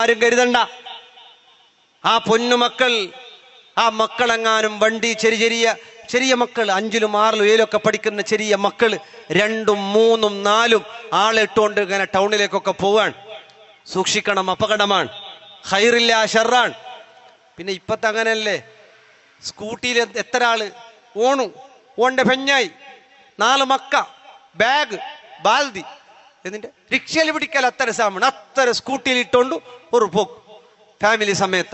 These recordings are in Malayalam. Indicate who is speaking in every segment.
Speaker 1: ആരും കരുതണ്ട. ആ പൊന്നുമക്കൾ, ആ മക്കളെങ്ങാനും വണ്ടി ചെറിയ മക്കൾ 5ലും 6ലും 7ലൊക്കെ പഠിക്കുന്ന ചെറിയ മക്കൾ 2ഉം 3ഉം 4ഉം ആളെ ഇട്ടുകൊണ്ട് ഇങ്ങനെ ടൗണിലേക്കൊക്കെ പോവാൻ സൂക്ഷിക്കണം. അപകടമാണ്, ഖൈറില്ല, ഷർറാണ്. പിന്നെ ഇപ്പത്തെ അങ്ങനെയല്ലേ, സ്കൂട്ടിയിൽ എത്ര ആള് ഓന്റെ പെഞ്ഞായി 4 മക്ക, ബാഗ്, ബാൽദി, എന്നിട്ട് റിക്ഷയിൽ പിടിക്കൽ അത്ര സാമാണ്, അത്ര സ്കൂട്ടിയിൽ ഇട്ടോണ്ട് ഒരു പോക്ക് ഫാമിലി സമേത്ത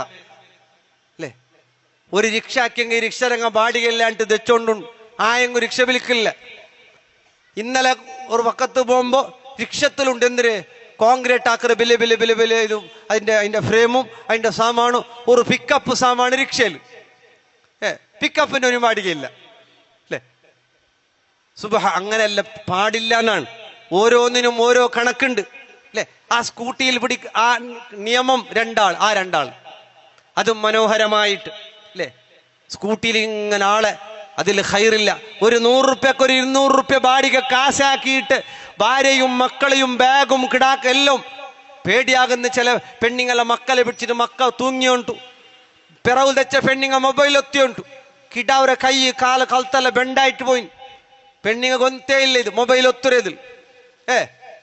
Speaker 1: അല്ലേ. ഒരു റിക്ഷ ആക്കിയെങ്കിൽ റിക്ഷ രംഗം ബാടികയില്ലാണ്ട് തെച്ചോണ്ടുണ്ട്, ആയെങ്കിൽ റിക്ഷ വിളിക്കില്ല. ഇന്നലെ ഒരു പക്കത്ത് പോകുമ്പോ റിക്ഷത്തിലുണ്ട് എന്തിന് കോൺക്രീറ്റ് ആക്കറ് ബില്ല് ഇതും അതിന്റെ ഫ്രെയിമും അതിന്റെ സാമാനും ഒരു പിക്കപ്പ് സാമാണ് റിക്ഷയിൽ. പിക്കപ്പിന് ഒരു പാടികയില്ല അല്ലേ. സുബഹ, അങ്ങനെയല്ല, പാടില്ല എന്നാണ്. ഓരോന്നിനും ഓരോ കണക്കുണ്ട് അല്ലെ. ആ സ്കൂട്ടിയിൽ ആ നിയമം 2 ആൾ, ആ 2 ആൾ അതും മനോഹരമായിട്ട് അല്ലെ. സ്കൂട്ടിയിൽ ഇങ്ങനെ ആളെ, അതിൽ ഖൈറില്ല. ഒരു 100 റുപ്യക്ക് ഒരു 200 റുപ്യ ബാടിക കാശാക്കിയിട്ട് ഭാര്യയും മക്കളെയും ബാഗും കിടാക്കെല്ലാം പേടിയാകുന്ന ചില പെണ്ണുങ്ങളെ മക്കളെ പിടിച്ചിട്ട് മക്ക തൂങ്ങിയോണ്ടു, പിറവ് തെച്ച പെണ്ണുങ്ങ മൊബൈൽ ഒത്തിയോണ്ടു, കിടാവരെ കൈ കാല് കൽത്തല്ല ബെണ്ടായിട്ട് പോയി. പെണ്ണുങ്ങ ഗൊന്തേ ഇല്ല ഇത് മൊബൈൽ ഒത്തുരതിൽ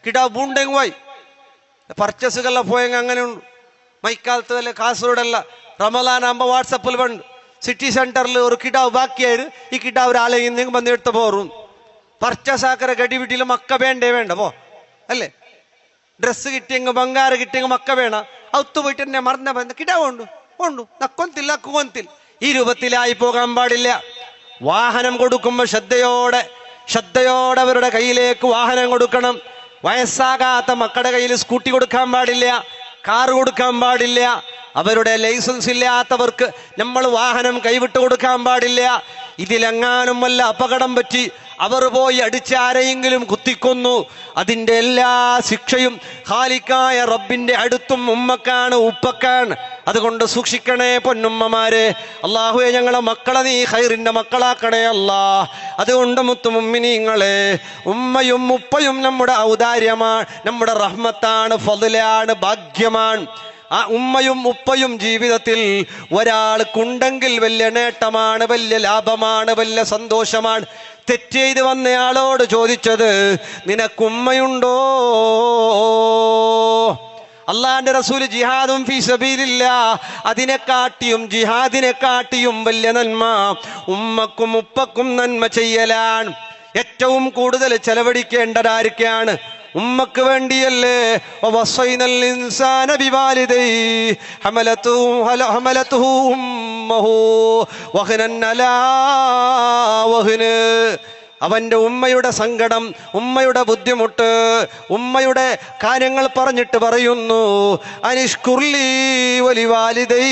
Speaker 1: കിടാവ് ബൂണ്ടെങ്ക് പോയി. പർച്ചേസുകളെല്ലാം പോയെങ്കിൽ അങ്ങനെ ഉണ്ട്. മൈക്കാലത്ത് വല്ല കാസർഗോഡല്ല റമലാനാകുമ്പോൾ വാട്സപ്പിൽ വേണ്ട സിറ്റി സെന്ററിൽ ഒരു കിടാവ് ബാക്കിയായിരുന്നു, ഈ കിടാവ് ഒരാളെ ഇന്നെങ്കിൽ വന്ന് എടുത്ത് പോറും. പർച്ചേസ് ആക്കറ ഗടി വീട്ടിൽ മക്ക വേണ്ട പോ അല്ലേ. ഡ്രസ്സ് കിട്ടിയെങ്കിൽ ബംഗാറ് കിട്ടിയെങ്കിൽ മക്ക വേണം. അവത്ത് പോയിട്ട് എന്നെ മറന്ന കിടാവ് ഉണ്ട് നക്കൊന്തില്ല കുവന്തിൽ. ഈ രൂപത്തിലായി പോകാൻ പാടില്ല. വാഹനം കൊടുക്കുമ്പോൾ ശ്രദ്ധയോടെ അവരുടെ കയ്യിലേക്ക് വാഹനം കൊടുക്കണം. വയസ്സാകാത്ത മക്കളുടെ കയ്യിൽ സ്കൂട്ടി കൊടുക്കാൻ പാടില്ല, കാറ് കൊടുക്കാൻ പാടില്ല. അവരുടെ ലൈസൻസ് ഇല്ലാത്തവർക്ക് നമ്മൾ വാഹനം കൈവിട്ട് കൊടുക്കാൻ പാടില്ല. ഇതിലെങ്ങാനും വല്ല അപകടം പറ്റി അവർ പോയി അടിച്ചാരെയെങ്കിലും കുത്തിക്കൊന്നു, അതിൻ്റെ എല്ലാ ശിക്ഷയും ഖാലിക്കായ റബ്ബിന്റെ അടുത്തും ഉമ്മക്കാണ്, ഉപ്പക്കാണ്. അതുകൊണ്ട് സൂക്ഷിക്കണേ പൊന്നുമ്മമാരെ. അല്ലാഹുവേ, ഞങ്ങളെ മക്കളെ നീ ഖൈറിന്റെ മക്കളാക്കണേ അല്ലാ. അതുകൊണ്ട് മുത്തുമുമ്മിനീങ്ങളെ, ഉമ്മയും ഉപ്പയും നമ്മുടെ ഔദാര്യമാണ്, നമ്മുടെ റഹ്മത്താണ്, ഫضലാണ്, ഭാഗ്യമാണ്. ആ ഉമ്മയും ഉപ്പയും ജീവിതത്തിൽ ഒരാൾക്കുണ്ടെങ്കിൽ വലിയ നേട്ടമാണ്, വലിയ ലാഭമാണ്, വലിയ സന്തോഷമാണ്. തെറ്റ് ചെയ്ത് വന്നയാളോട് ചോദിച്ചത്, നിനക്കുമ്മയുണ്ടോ? അള്ളാന്റെ റസൂല് ജിഹാദും ഫീ സബീലില്ലാഹ്, അതിനെക്കാട്ടിയും ജിഹാദിനെക്കാട്ടിയും വലിയ നന്മ ഉമ്മക്കും ഉപ്പക്കും നന്മ ചെയ്യലാണ്. ഏറ്റവും കൂടുതൽ ചെലവഴിക്കേണ്ടതായിരിക്കാണ് ഉമ്മക്ക് വേണ്ടിയല്ലേ. വവസ്സൈനൽ ഇൻസാന ബിവാലിദൈഹി ഹമലതുഹു ഉമ്മഹു വഹനൻ അലാ വഹന്. അവന്റെ ഉമ്മയുടെ സങ്കടം, ഉമ്മയുടെ ബുദ്ധിമുട്ട്, ഉമ്മയുടെ കാര്യങ്ങൾ പറഞ്ഞിട്ട് പറയുന്നു, അനിഷ്കുർലി വലിവാലിദൈക്.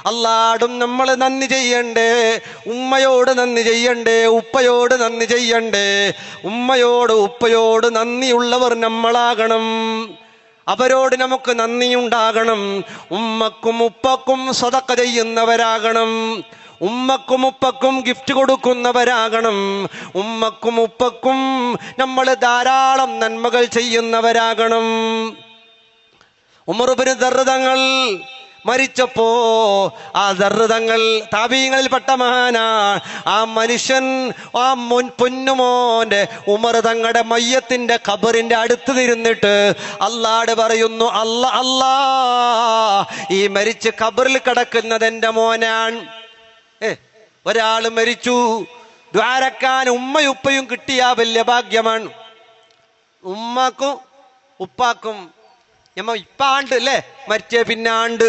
Speaker 1: അല്ലാടും നമ്മൾ നന്ദി ചെയ്യണ്ടേ, ഉമ്മയോട് നന്ദി ചെയ്യണ്ടേ, ഉപ്പയോട് നന്ദി ചെയ്യണ്ടേ. ഉമ്മയോട് ഉപ്പയോട് നന്ദിയുള്ളവർ നമ്മളാകണം, അവരോട് നമുക്ക് നന്ദിയുണ്ടാകണം. ഉമ്മക്കും ഉപ്പക്കും സദഖ ചെയ്യുന്നവരാകണം, ഉമ്മക്കും ഉപ്പക്കും ഗിഫ്റ്റ് കൊടുക്കുന്നവരാകണം, ഉമ്മക്കും ഉപ്പക്കും നമ്മൾ ധാരാളം നന്മകൾ ചെയ്യുന്നവരാകണം. ഉമർ ഇബ്നു ദർർ തങ്ങൾ മരിച്ചപ്പോ, ആ ദർദങ്ങൾ താബീങ്ങളിൽപ്പെട്ട മഹാനാ, ആ മനുഷ്യൻ, ആ പൊന്നുമോന്റെ ഉമർ തങ്ങളുടെ മയ്യത്തിന്റെ ഖബറിന്റെ അടുത്ത് നിന്നിട്ട് അല്ലാഹ് പറയുന്നു, അല്ലാ ഈ മരിച്ച് ഖബറിൽ കിടക്കുന്നത് എന്റെ മോനാണ്. ഒരാള് മരിച്ചു, ദ്വാരക്കാൻ ഉമ്മയുപ്പയും കിട്ടിയാ വലിയ ഭാഗ്യമാണ്. ഉമ്മക്കും ഉപ്പാക്കും ഇപ്പാണ്ട് അല്ലേ, മരിച്ചേ പിന്നാണ്ട്.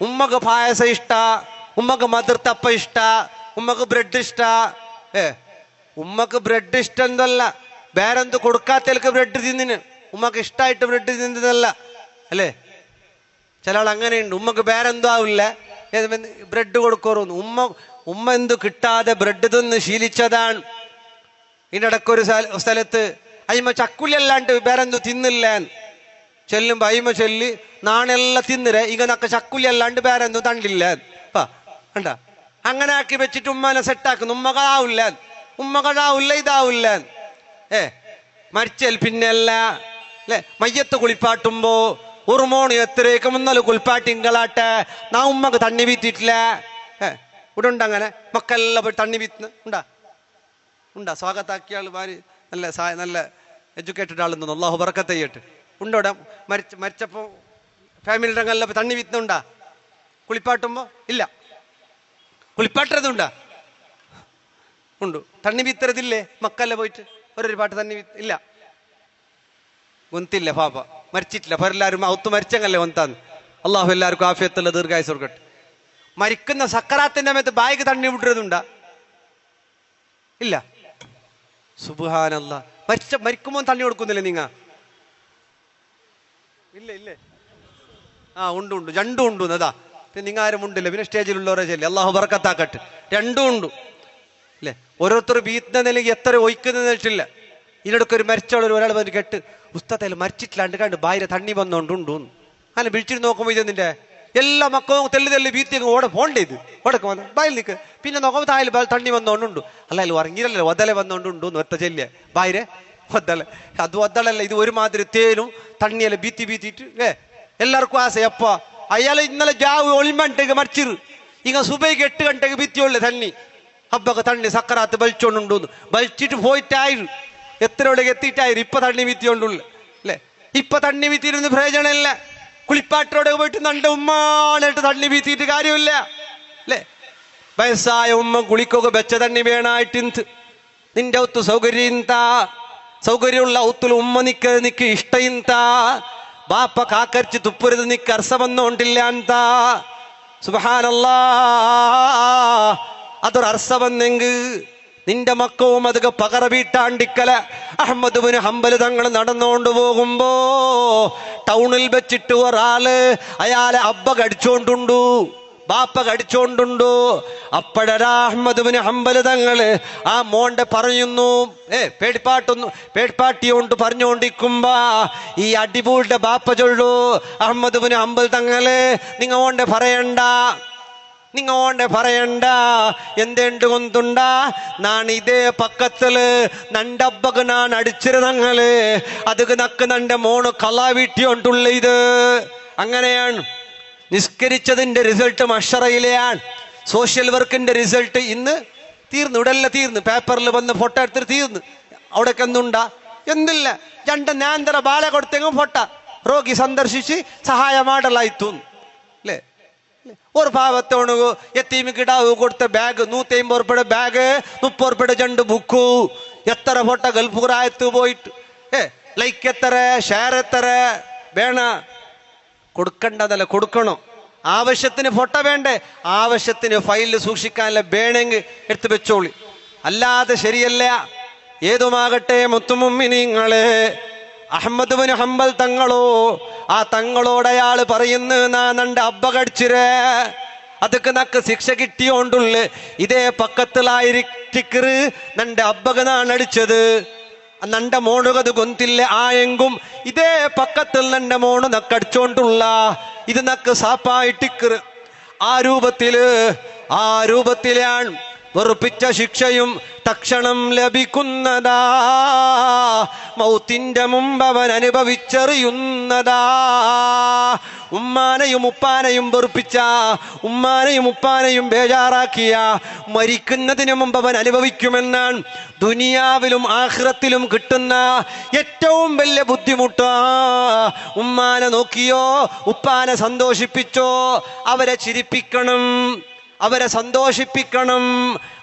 Speaker 1: ഉമ്മക്ക് പായസം ഇഷ്ട, ഉമ്മക്ക് മതിർത്തപ്പ ഇഷ്ട, ഉമ്മക്ക് ബ്രെഡ് ഇഷ്ട. ഉമ്മക്ക് ബ്രെഡ് ഇഷ്ടം എന്തല്ല, വേറെന്ത് കൊടുക്കാത്തവർക്ക് ബ്രെഡ് തിന്നിന്, ഉമ്മക്ക് ഇഷ്ടമായിട്ട് ബ്രെഡ് തിന്നതല്ല അല്ലേ. ചില ആൾ അങ്ങനെയുണ്ട്, ഉമ്മക്ക് വേറെന്തോ ആവില്ല, ബ്രെഡ് കൊടുക്കോറുന്നു. ഉമ്മ എന്തു കിട്ടാതെ ബ്രെഡ് തിന്ന് ശീലിച്ചതാണ്. ഇതിൻ്റെ ഇടയ്ക്കൊരു സ്ഥലത്ത് അയിമ ചക്കുലല്ലാണ്ട് വേറെന്തോ തിന്നില്ല ചെല്ലുമ്പോ അയിമ ചൊല്ലി നാണെല്ലാം തിന്നിരെ ഇങ്ങനൊക്കെ ചക്കുലി അല്ലാണ്ട് വേറെ എന്തോ തണ്ടില്ല കണ്ട. അങ്ങനെ ആക്കി വെച്ചിട്ട് ഉമ്മനെ സെറ്റാക്കുന്നു. ഉമ്മകളാവില്ല ഇതാവില്ല. മരിച്ചാൽ പിന്നെയല്ല അല്ലെ? മയ്യത്ത് കുളിപ്പാട്ടുമ്പോ ഒരു മോണ് എത്രയൊക്കെ മുന്നാല് കുളിപ്പാട്ടിങ്കളാട്ടെ നാ ഉമ്മക്ക് തണ്ണി വീത്തിയിട്ടില്ല. ഇവിടെ ഉണ്ട് അങ്ങനെ മക്കളെല്ലാം പോയി തണ്ണി വീത്തുന്ന ഉണ്ടാ? സ്വാഗതാക്കിയ ആൾ മാര് നല്ല എഡ്യൂക്കേറ്റഡ് ആളെന്നു അള്ളാഹു ബർക്കത്ത് ചെയ്യട്ടെ. ഉണ്ടോ ഇവിടെ? മരിച്ചപ്പോ ഫാമിലി രംഗമെല്ലാം തണ്ണി വീത്തുന്നുണ്ടാ? കുളിപ്പാട്ടുമ്പോ ഇല്ല. കുളിപ്പാട്ടതുണ്ടാ? ഉണ്ട്. തണ്ണി വീത്തരതില്ലേ? മക്കല്ല പോയിട്ട് ഒരു പാട്ട് തണ്ണി ഇല്ല. ഗൊന്തില്ല പാപ്പ, മരിച്ചിട്ടില്ല. എല്ലാവരും ഔത്ത് മരിച്ചങ്ങല്ലേ ഒന്താന്ന്. അള്ളാഹു എല്ലാവർക്കും ആഫിയത്തുള്ള ദീർഘായുസ് കൊടുക്കട്ടെ. മരിക്കുന്ന സക്കറാത്തിന്റെ മേത്ത് ബാഗ് തണ്ണി വിട്ടതുണ്ടാ? ഇല്ല. സുബ്ഹാനല്ലാഹ്. മരിക്കുമ്പോ തണ്ണി കൊടുക്കുന്നില്ലേ നിങ്ങ? ഇല്ലേ? ഉണ്ട്. രണ്ടും ഉണ്ട്. അതാ നിങ്ങൾ ആരും ഉണ്ടില്ല. പിന്നെ സ്റ്റേജിലുള്ളവരെ ചെല്ലി അള്ളാഹു ബർക്കത്താക്കട്ടെ. രണ്ടും ഉണ്ട് അല്ലേ? ഓരോരുത്തർ വീത്തുന്ന നിലയ്ക്ക് എത്ര ഒഴിക്കുന്ന വെച്ചില്ല. ഇതിനടുക്ക് ഒരു മരിച്ചോളൊരു ഒരാൾ വന്ന് കേട്ട് ഉസ്താദ് മരിച്ചിട്ടില്ലാണ്ട് കണ്ട് ഭാര്യ തണ്ണി വന്നോണ്ടുണ്ടു അങ്ങനെ വിളിച്ചിട്ട് നോക്കുമ്പോൾ ഇത് നിന്റെ എല്ലാ മക്കളും തെല്ല് വീത്തി ഓടെ പോണ്ടേ ഇത് ഓടക്ക് വന്ന് ബായിൽ നിൽക്ക്. പിന്നെ നോക്കുമ്പോൾ തായിൽ തണ്ണി വന്നോണ്ടുണ്ട്. അല്ല ഉറങ്ങിയില്ലല്ലോ ഒതല വന്നോണ്ടുണ്ടു ഒറ്റ ചെല്ലിയ ഭാര്യ ഒതല. അത് ഒതളല്ല, ഇത് ഒരുമാതിരി തേനും തണ്ണിയല്ല ബീത്തിട്ട് എല്ലാവർക്കും ആശ. എപ്പ അയാളെ ഇന്നലെ ജാവ് ഒളിമണ്ടേക്ക് മരിച്ചിരു ഇങ്ങ സുബൈക്ക് 8 ಗಂಟೆಗೆ ബിത്തിയുള്ളു തണ്ണി ഹബ്ബക്ക് തണ്ണി സക്കറാത്ത് ബലിച്ചോണ്ടുണ്ടു ബലിച്ചിട്ട് പോയിട്ടായിരു എത്രയോടേക്ക് എത്തിയിട്ടായിരു. ഇപ്പൊ തണ്ണി വീത്തിയോണ്ടുള്ളു അല്ലെ? ഇപ്പൊ തണ്ണി വീത്തിയിരുന്ന് പ്രയോജനമില്ല. കുളിപ്പാട്ടോടെ പോയിട്ട് നണ്ട ഉമ്മാനായിട്ട് തണ്ണി വീത്തിയിട്ട് കാര്യമില്ല അല്ലെ? വയസ്സായ ഉമ്മ കുളിക്കൊക്കെ വെച്ച തണ്ണി വേണായിട്ട് നിന്റെ ഒത്തു സൗകര്യമുള്ള ഒത്തുൽ ഉമ്മ നിക്ക് ഇഷ്ടയിന്ത ബാപ്പ കാക്കരിച്ച് തുപ്പരുത് നിക്ക് അർസ വന്നോണ്ടില്ല ಅಂತ. സുബ്ഹാനല്ലാഹ്. അതൊരു അർസ വന്നെങ്കിൽ നിന്റെ മക്കവും അതൊക്കെ പകര വീട്ടാണ്ടിക്കല. അഹ്മദ് ബിൻ ഹംബൽ തങ്ങൾ നടന്നുകൊണ്ട് പോകുമ്പോ ടൗണിൽ വെച്ചിട്ട് ഒരാള് അയാളെ അബ്ബ കടിച്ചോണ്ടുണ്ടു, ബാപ്പ കടിച്ചോണ്ടുണ്ടു. അപ്പോഴാ അഹ്മദ് ബിൻ ഹംബൽ തങ്ങള് ആ മോണ്ടെ പറയുന്നു, പേടിപ്പാട്ടിയോണ്ട് പറഞ്ഞോണ്ടിരിക്കുമ്പോ ഈ അടിപൂളുടെ ബാപ്പ ചൊല്ലു, അഹ്മദ് ബിൻ ഹംബൽ തങ്ങള് നിങ്ങ ഓണ്ടെ പറയണ്ട എന്തെണ്ട് കൊന്തുണ്ട നാൻ ഇതേ പക്കത്തില് നണ്ടബ്ബക്ക് നാൻ അടിച്ചിരുന്നങ്ങള് അത് നക്ക് നന്റെ മോണ് കലാ വീട്ടിയോണ്ടുള്ള ഇത്. അങ്ങനെയാണ് നിസ്കരിച്ചതിന്റെ റിസൾട്ട് മഷറയിലെയാണ്. സോഷ്യൽ വർക്കിന്റെ റിസൾട്ട് ഇന്ന് തീർന്നു, ഇവിടെല്ല തീർന്നു. പേപ്പറിൽ വന്ന് ഫോട്ടോ എടുത്തിട്ട് തീർന്നു. അവിടേക്ക് എന്തുണ്ടാ? എന്തില്ല. 2 നേന്തര ബാല കൊടുത്തെങ്കിൽ ഫോട്ടോ രോഗി സന്ദർശിച്ച് സഹായ ಮಾಡಲಾಯಿತು അല്ലേ? ഒരു പാവത്തോണ് എത്തീമിക്ക് ഇടാവ് കൊടുത്ത ബാഗ് 150 ರೂಪಾಯಿ ബാഗ് 30 ರೂಪಾಯಿ ജണ്ട് ബുക്കു. എത്ര ഫോട്ടോ ഗൾഫുറായത്ത് പോയിട്ട് ലൈക്ക് എത്ര ഷെയർ എത്ര വേണ കൊടുക്കണ്ടതല്ല, കൊടുക്കണം. ആവശ്യത്തിന് ഫോട്ടോ വേണ്ടേ? ആവശ്യത്തിന് ഫയലിൽ സൂക്ഷിക്കാനല്ല വേണമെങ്കിൽ എടുത്ത് വെച്ചോളി, അല്ലാതെ ശരിയല്ല. ഏതുമാകട്ടെ മുത്തുമുമ്മിനീങ്ങളെ, അഹ്മദ് ബിൻ ഹംബൽ തങ്ങളോ ആ തങ്ങളോട് അയാള് പറയുന്നു, നാ നന്റെ അബ്ബ കടിച്ചിരേ ಅದಕ್ಕೆ ನಕ್ಕ ಶಿಕ್ಷೆ കിട്ടിയോണ്ടുള്ളു ഇതേ പക്കത്തിലായിരിക്കറ് നന്റെ അബ്ബക നാൻ അടിച്ചത്. നന്റെ മോണുകത് ഗൊന്തില്ല ആയെങ്കും ഇതേ പക്കത്തിൽ നന്റെ മോണ് നക്കടിച്ചോണ്ടുള്ള ഇത് നക്ക് സാപ്പായിട്ടിക്കറ്. ആ രൂപത്തിലാണ് വെറുപ്പിച്ച ശിക്ഷയും തക്ഷണം ലഭിക്കുന്നതാ. മൗത്തിന്റെ മുമ്പ് അവൻ അനുഭവിച്ചറിയുന്നതാ. ഉമ്മാനെയും ഉപ്പാനെയും വെറുപ്പിച്ച, ഉമ്മാനെയും ഉപ്പാനെയും ബേജാറാക്കിയ മരിക്കുന്നതിന് മുമ്പ് അവൻ അനുഭവിക്കുമെന്നാണ് ദുനിയാവിലും ആഖിറത്തിലും കിട്ടുന്ന ഏറ്റവും വലിയ ബുദ്ധിമുട്ടാ. ഉമ്മാനെ നോക്കിയോ, ഉപ്പാനെ സന്തോഷിപ്പിച്ചോ, അവരെ ചിരിപ്പിക്കണം, അവരെ സന്തോഷിപ്പിക്കണം,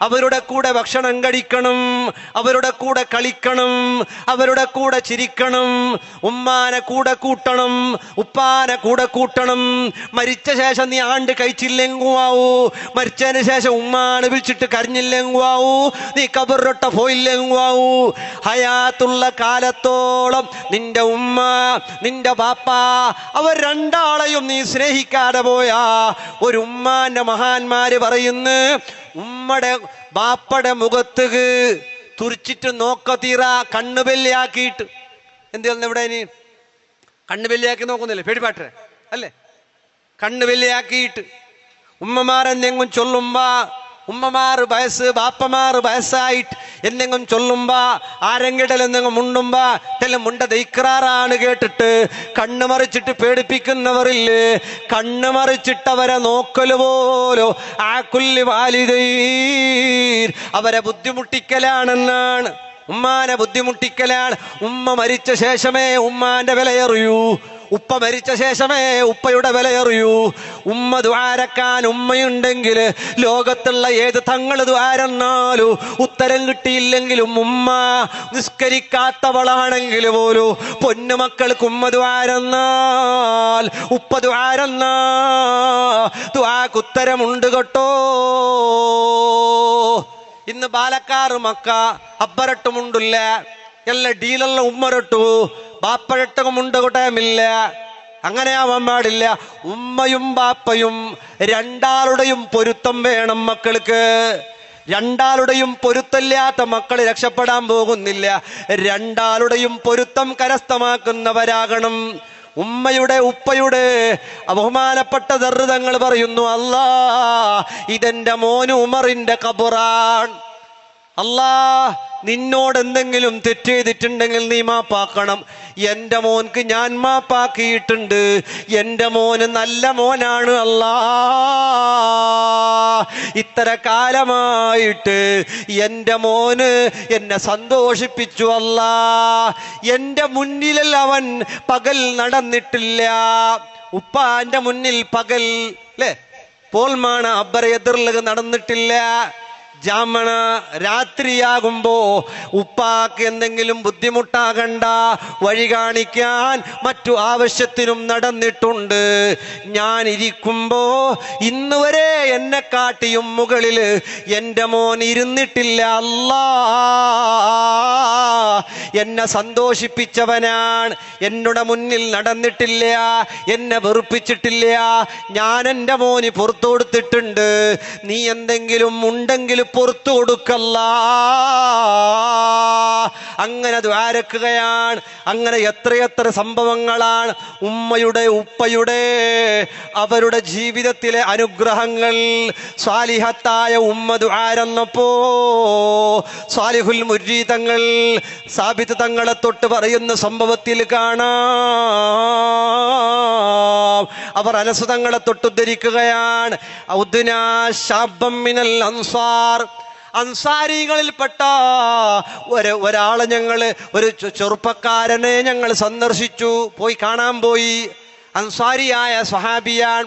Speaker 1: അവരുടെ കൂടെ ഭക്ഷണം കഴിക്കണം, അവരുടെ കൂടെ കളിക്കണം, അവരുടെ കൂടെ ചിരിക്കണം, ഉമ്മാനെ കൂടെ കൂട്ടണം, ഉപ്പാനെ കൂടെ കൂട്ടണം. മരിച്ച ശേഷം നീ ആണ്ട് കഴിച്ചില്ലെങ്കുവാവൂ, മരിച്ചതിന് ശേഷം ഉമ്മാനെ വിളിച്ചിട്ട് കരഞ്ഞില്ലെങ്കുവാവൂ, നീ കബറൊട്ട പോയില്ലെങ്കുവാവൂ. ഹയാത്തുള്ള കാലത്തോളം നിന്റെ ഉമ്മ നിന്റെ ബാപ്പ അവർ രണ്ടാളെയും നീ സ്നേഹിക്കാതെ പോയാ ഒരു ഉമ്മാന്റെ മഹാന്മാർ പറയുന്നു, ഉമ്മടെ ബാപ്പടെ മുഖത്ത് തുറിച്ചിട്ട് നോക്കത്തീറ കണ്ണു വെള്ളിയാക്കിയിട്ട്. എന്ത് ഇവിടെ ഇനി കണ്ണു വെള്ളിയാക്കി നോക്കുന്നില്ലേ? പേടിപ്പാട്ടെ അല്ലേ? കണ്ണു വെള്ളിയാക്കിയിട്ട് ഉമ്മമാരെന്തെങ്കിലും ചൊല്ലുമ്പോ ഉമ്മമാർ വയസ്സ് ബാപ്പമാർ വയസ്സായിട്ട് എന്തെങ്കിലും ചൊല്ലുമ്പോ ആരെങ്കിലും എന്തെങ്കിലും മുണ്ടുമ്പോ തെല്ലാം മുണ്ടത് ഇക്രാറാണ് കേട്ടിട്ട് കണ്ണു മറിച്ചിട്ട് പേടിപ്പിക്കുന്നവരില്ലേ? കണ്ണു മറിച്ചിട്ടവരെ നോക്കല് പോലോ ആ കുല്ലി വാലിദൈർ അവരെ ബുദ്ധിമുട്ടിക്കലാണെന്നാണ്. ഉമ്മാനെ ബുദ്ധിമുട്ടിക്കലാണ്. ഉമ്മ മരിച്ച ശേഷമേ ഉമ്മാന്റെ വിലയറിയൂ. ഉപ്പ മരിച്ച ശേഷമേ ഉപ്പയുടെ വിലയറിയൂ. ഉമ്മ ദ്വാരക്കാൻ ഉമ്മയുണ്ടെങ്കിൽ ലോകത്തുള്ള ഏത് തങ്ങൾ ദ്വാരെന്നാലും ഉത്തരം കിട്ടിയില്ലെങ്കിലും ഉമ്മ നിസ്കരിക്കാത്തവളാണെങ്കിൽ പോലും പൊന്നുമക്കൾക്ക് ഉമ്മ ദ്വാരെന്നാൽ ഉപ്പ ദ്വാരെന്നാ ദ്വാക്ക് ഉത്തരമുണ്ട് കേട്ടോ. ഇന്ന് ബാലക്കാറ് മക്ക അബ്ബരട്ടുമുണ്ടില്ല, എല്ലാ ഡീലുള്ള ഉമ്മരട്ടു ബാപ്പഴട്ടകമുണ്ട് കൊട്ടയമില്ല. അങ്ങനെയാവാൻ പാടില്ല. ഉമ്മയും ബാപ്പയും രണ്ടാളുടെയും പൊരുത്തം വേണം മക്കൾക്ക്. രണ്ടാളുടെയും പൊരുത്തമില്ലാത്ത മക്കൾ രക്ഷപ്പെടാൻ പോകുന്നില്ല. രണ്ടാളുടെയും പൊരുത്തം കരസ്ഥമാക്കുന്നവരാകണം. ഉമ്മയുടെ ഉപ്പയുടെ ബഹുമാനപ്പെട്ട ദർദങ്ങൾ പറയുന്നു, അല്ലാ ഇതെന്റെ മോന് ഉമറിന്റെ ഖബറാൻ. അല്ലാ നിന്നോട് എന്തെങ്കിലും തെറ്റ് ചെയ്തിട്ടുണ്ടെങ്കിൽ നീ മാപ്പാക്കണം. എൻ്റെ മോൻക്ക് ഞാൻ മാപ്പാക്കിയിട്ടുണ്ട്. എൻ്റെ മോന് നല്ല മോനാണ് അല്ലാ. ഇത്ര കാലമായിട്ട് എൻ്റെ മോന് എന്നെ സന്തോഷിപ്പിച്ചു അല്ലാ. എൻ്റെ മുന്നിൽ അവൻ പകൽ നടന്നിട്ടില്ല. ഉപ്പാന്റെ മുന്നിൽ പകൽ അല്ലേ പോൽമാണ അബ്ബറ എതിർലക നടന്നിട്ടില്ല. ജാമണ രാത്രിയാകുമ്പോ ഉപ്പാക്ക് എന്തെങ്കിലും ബുദ്ധിമുട്ടാകണ്ട വഴി കാണിക്കാൻ മറ്റു ആവശ്യത്തിനും നടന്നിട്ടുണ്ട്. ഞാൻ ഇരിക്കുമ്പോ ഇന്ന് വരെ എന്നെ കാട്ടിയും മുകളിൽ എൻ്റെ മോൻ ഇരുന്നിട്ടില്ല. അല്ലാ എന്നെ സന്തോഷിപ്പിച്ചവനാണ്. എന്നോട് മുന്നിൽ നടന്നിട്ടില്ല, എന്നെ വെറുപ്പിച്ചിട്ടില്ല. ഞാൻ എൻ്റെ മോന് പുറത്തു കൊടുത്തിട്ടുണ്ട്. നീ എന്തെങ്കിലും ഉണ്ടെങ്കിൽ പുറത്തു കൊടുക്കല്ല. അങ്ങനെ ദ്വാരക്കുകയാണ്. അങ്ങനെ എത്രയെത്ര സംഭവങ്ങളാണ് ഉമ്മയുടെ ഉപ്പയുടെ അവരുടെ ജീവിതത്തിലെ അനുഗ്രഹങ്ങൾ. സ്വാലിഹത്തായ ഉമ്മ ദുആരന്നപ്പോ സ്വാലിഹുൽ മുരീദങ്ങൾ സാബിത്ത് തങ്ങളെ തൊട്ട് പറയുന്ന സംഭവത്തിൽ കാണാം. അവർ അനസ് തങ്ങളെ തൊട്ട് ഉദ്ധരിക്കുകയാണ്. ഔദ്നാ ശാബ്ബം മിനൽ അൻസാർ, അൻസാരികളിൽപ്പെട്ട ഒരാളെ ഞങ്ങള് ഒരു ചെറുപ്പക്കാരനെ ഞങ്ങൾ സന്ദർശിച്ചു, പോയി കാണാൻ പോയി. അൻസാരിയായ സ്വഹാബിയാൻ.